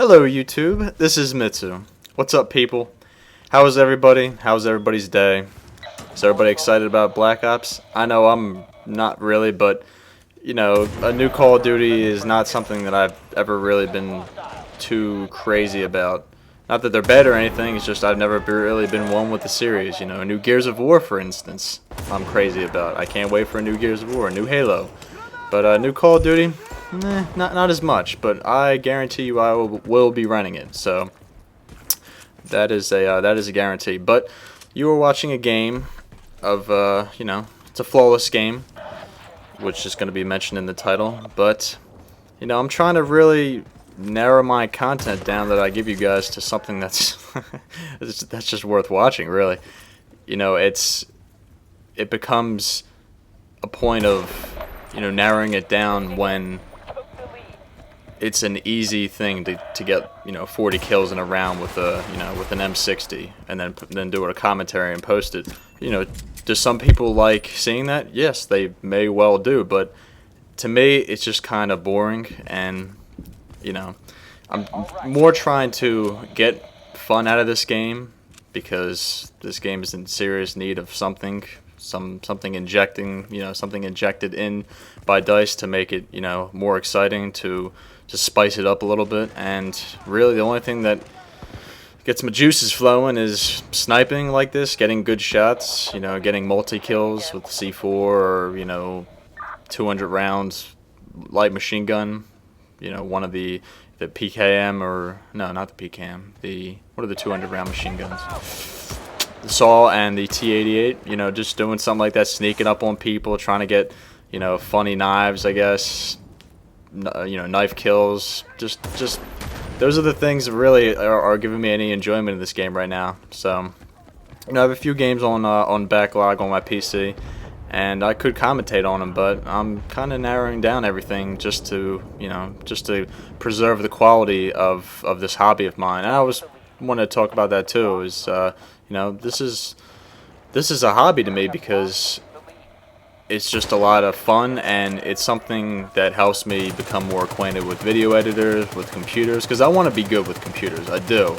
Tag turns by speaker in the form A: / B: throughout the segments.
A: Hello YouTube, this is Mitsu. What's up people? How is everybody? How's everybody's day? Is everybody excited about Black Ops? I know I'm not really, but you know, a new Call of Duty is not something that I've ever really been too crazy about. Not that they're bad or anything, it's just I've never really been one with the series. You know, a new Gears of War for instance, I'm crazy about. I can't wait for a new Gears of War, a new Halo. But a new Call of Duty, not as much, but I guarantee you I will be running it. So that is a guarantee. But you are watching a game of you know, it's a flawless game, which is going to be mentioned in the title. But you know, I'm trying to really narrow my content down that I give you guys to something that's that's just worth watching. Really, you know, it becomes a point of, you know, narrowing it down when it's an easy thing to get, you know, 40 kills in a round with a, you know, with an M60 and then do a commentary and post it. You know, do some people like seeing that? Yes, they may well do, but to me it's just kind of boring, and you know, I'm more trying to get fun out of this game because this game is in serious need of something injecting, you know, something injected in by DICE to make it, you know, more exciting, to spice it up a little bit. And really the only thing that gets my juices flowing is sniping like this, getting good shots, you know, getting multi-kills with C4 or, you know, 200 rounds light machine gun, you know, one of the PKM, or no, not the PKM, what are the 200 round machine guns? The SAW and the T88, you know, just doing something like that, sneaking up on people, trying to get, you know, funny knives, I guess, you know, knife kills. Just those are the things that really are giving me any enjoyment in this game right now. So, you know, I have a few games on backlog on my PC, and I could commentate on them, but I'm kind of narrowing down everything just to, you know, just to preserve the quality of this hobby of mine. And I want to talk about that too. Is you know, this is a hobby to me because it's just a lot of fun, and it's something that helps me become more acquainted with video editors, with computers, because I want to be good with computers. I do.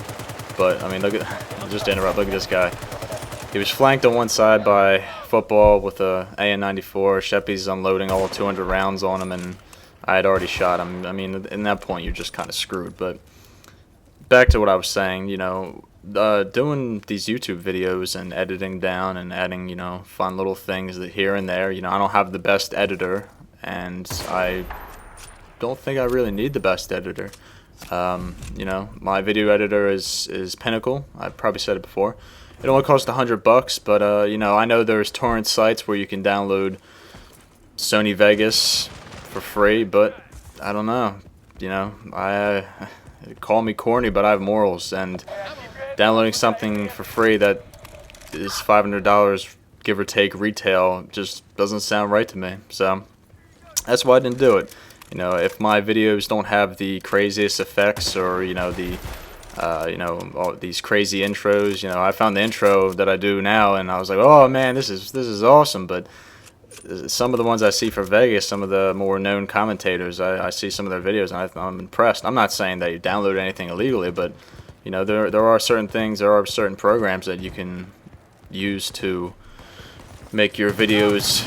A: But I mean, look at, I'll just interrupt. Look at this guy. He was flanked on one side by Football with a AN-94. Sheppy's unloading all 200 rounds on him, and I had already shot him. I mean, in that point, you're just kind of screwed. But back to what I was saying, you know, doing these YouTube videos and editing down and adding, you know, fun little things that here and there. You know, I don't have the best editor, and I don't think I really need the best editor. You know, my video editor is Pinnacle. I've probably said it before. It only costs $100, but you know, I know there's torrent sites where you can download Sony Vegas for free, but I don't know. You know, call me corny, but I have morals, and downloading something for free that is $500, give or take, retail, just doesn't sound right to me. So that's why I didn't do it. You know, if my videos don't have the craziest effects, or you know, you know, all these crazy intros, you know, I found the intro that I do now, and I was like, oh man, this is awesome. But some of the ones I see for Vegas, some of the more known commentators, I see some of their videos, and I'm impressed. I'm not saying that you download anything illegally, but you know, there are certain things, there are certain programs that you can use to make your videos.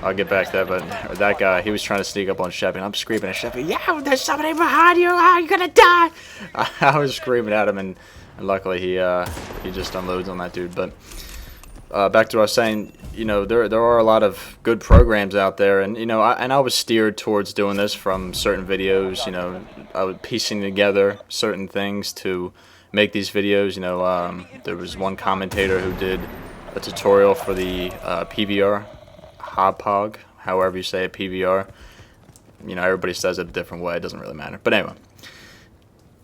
A: I'll get back to that, but that guy, he was trying to sneak up on Sheppy, and I'm screaming at Sheppy, yeah, there's somebody behind you, oh, you're gonna die. I was screaming at him, and luckily he just unloads on that dude. But back to what I was saying, you know, there are a lot of good programs out there, and you know, I was steered towards doing this from certain videos. You know, I was piecing together certain things to make these videos. You know, there was one commentator who did a tutorial for the PVR, Hopog, however you say it, PVR. You know, everybody says it a different way. It doesn't really matter. But anyway,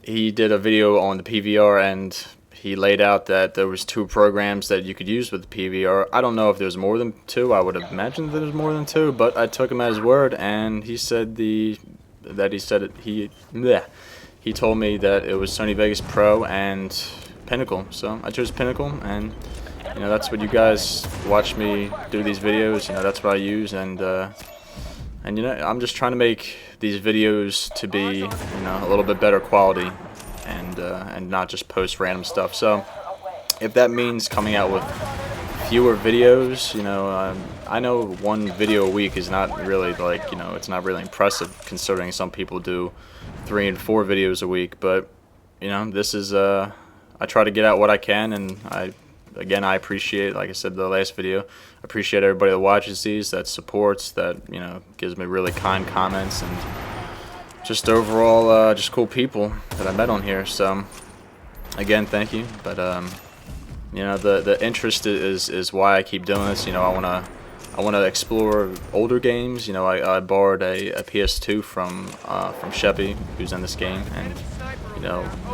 A: he did a video on the PVR, and he laid out that there was 2 programs that you could use with the PVR. I don't know if there's more than 2. I would have imagined that there's more than 2, but I took him at his word, and he said he told me that it was Sony Vegas Pro and Pinnacle. So I chose Pinnacle, and you know, that's what you guys watch me do these videos. You know, that's what I use, and And I'm just trying to make these videos to be a little bit better quality, and not just post random stuff. So if that means coming out with fewer videos, I know one video a week is not really it's not really impressive considering some people do 3 and 4 videos a week. But this is I try to get out what I can, and I appreciate, like I said in the last video, appreciate everybody that watches these, that supports, that gives me really kind comments, and just overall just cool people that I met on here. So again, thank you. But the interest is why I keep doing this. I wanna explore older games. I borrowed a PS2 from Sheppy, who's in this game, and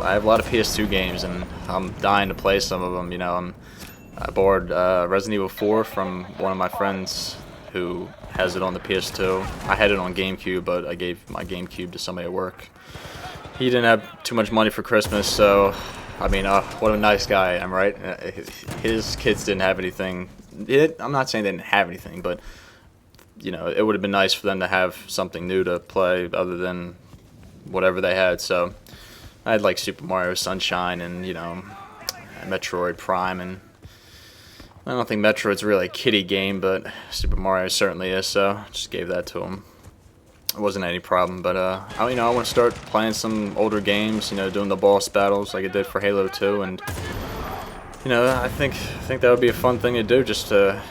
A: I have a lot of PS2 games, and I'm dying to play some of them. I borrowed Resident Evil 4 from one of my friends who has it on the PS2. I had it on GameCube, but I gave my GameCube to somebody at work. He didn't have too much money for Christmas, so I mean, what a nice guy I am, right? His kids didn't have anything. I'm not saying they didn't have anything, but it would have been nice for them to have something new to play other than whatever they had. So I had like Super Mario Sunshine and Metroid Prime, and I don't think Metroid's really a kiddie game, but Super Mario certainly is. So just gave that to him. It wasn't any problem. But I want to start playing some older games. Doing the boss battles like I did for Halo 2, and I think that would be a fun thing to do, just to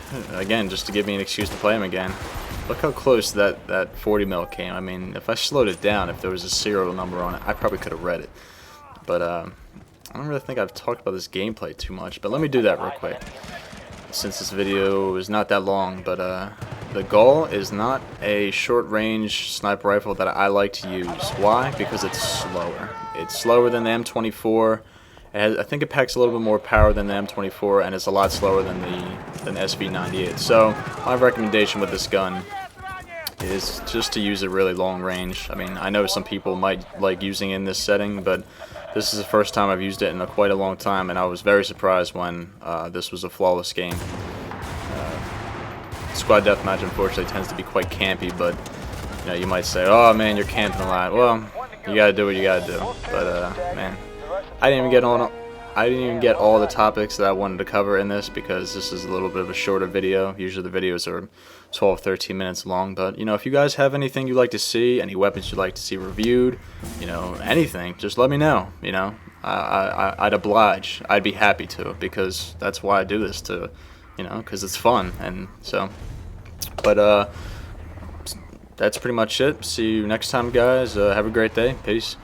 A: give me an excuse to play them again. Look how close that 40 mil came. I mean, if I slowed it down, if there was a serial number on it, I probably could have read it. But I don't really think I've talked about this gameplay too much. But let me do that real quick, since this video is not that long. But the GOL is not a short-range sniper rifle that I like to use. Why? Because it's slower. It's slower than the M24. I think it packs a little bit more power than the M24, and it's a lot slower than the SV98. So my recommendation with this gun is just to use it really long range. I mean, I know some people might like using it in this setting, but this is the first time I've used it in quite a long time, and I was very surprised when this was a flawless game. Squad deathmatch, unfortunately, tends to be quite campy, but you might say, "Oh man, you're camping a lot." Well, you gotta do what you gotta do. But man, I didn't even get all the topics that I wanted to cover in this, because this is a little bit of a shorter video. Usually the videos are 12, 13 minutes long. But if you guys have anything you'd like to see, any weapons you'd like to see reviewed, anything, just let me know. I'd oblige. I'd be happy to, because that's why I do this, to because it's fun. And so, but that's pretty much it. See you next time, guys. Have a great day. Peace.